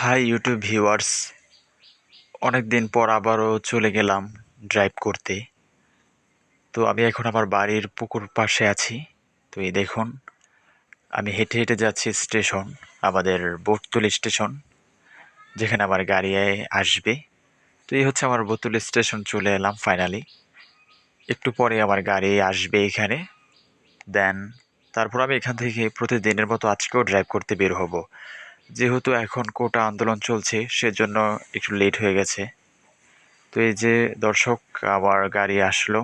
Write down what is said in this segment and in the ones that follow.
High YouTube viewers, অনেক দিন পর আবারও চলে গেলাম ড্রাইভ করতে। তো আমি এখন আমার বাড়ির পুকুর পাশে আছি। তো এই দেখুন, আমি হেঁটে হেঁটে যাচ্ছি স্টেশন, আমাদের বোটতলী স্টেশন, যেখানে আমার গাড়ি আসবে। তো এই হচ্ছে আমার বোটতলী স্টেশন, চলে এলাম ফাইনালি। একটু পরে আমার গাড়ি আসবে এখানে। দেন তারপর আমি এখান থেকে প্রতিদিনের মতো আজকেও ড্রাইভ করতে বের হব। যেহেতু এখন কোটা আন্দোলন চলছে, সেজন্য একটু লেট হয়ে গেছে। তো এই যে দর্শক, আমার গাড়ি আসলো।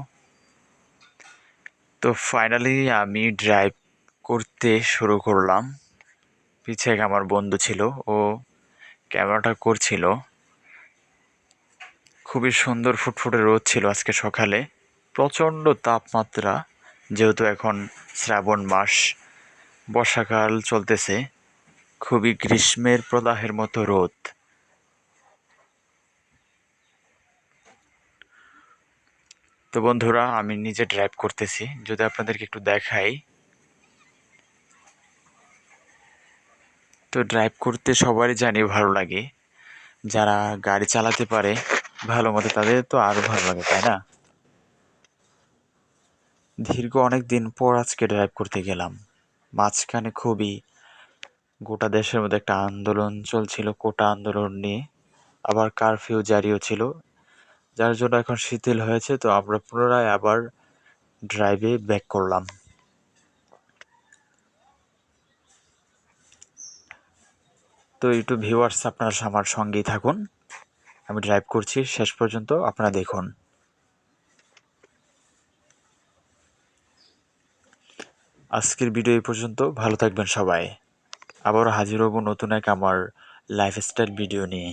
তো ফাইনালি আমি ড্রাইভ করতে শুরু করলাম। পিছে আমার বন্ধু ছিল, ও ক্যামেরাটা করছিল। খুবই সুন্দর ফুটফুটে রোদ ছিল আজকে সকালে, প্রচণ্ড তাপমাত্রা। যেহেতু এখন শ্রাবণ মাস, বর্ষাকাল চলতেছে, খুবই গ্রীষ্মের প্রদাহের মতো রোদ। তো বন্ধুরা, আমি নিজে ড্রাইভ করতেছি, যদি আপনাদেরকে একটু দেখাই। তো ড্রাইভ করতে সবারই জানি ভালো লাগে, যারা গাড়ি চালাতে পারে ভালো মতো তাদের তো আরো ভালো লাগে, তাই না? দীর্ঘ অনেক দিন পর আজকে ড্রাইভ করতে গেলাম। মাঝখানে খুবই গোটা দেশের মধ্যে একটা আন্দোলন চলছিল, কোটা আন্দোলন নিয়ে। আবার কারফিউ জারিও ছিল, যার জন্য এখন শিথিল হয়েছে। তো আমরা পুনরায় আবার ড্রাইভে ব্যাক করলাম। তো ইউটিউব ভিউয়ার্স, আপনারা আমার সঙ্গেই থাকুন, আমি ড্রাইভ করছি, শেষ পর্যন্ত আপনারা দেখুন। আজকের ভিডিও এই পর্যন্ত, ভালো থাকবেন সবাই। আবারও হাজির হব নতুন এক আমার লাইফস্টাইল ভিডিও নিয়ে।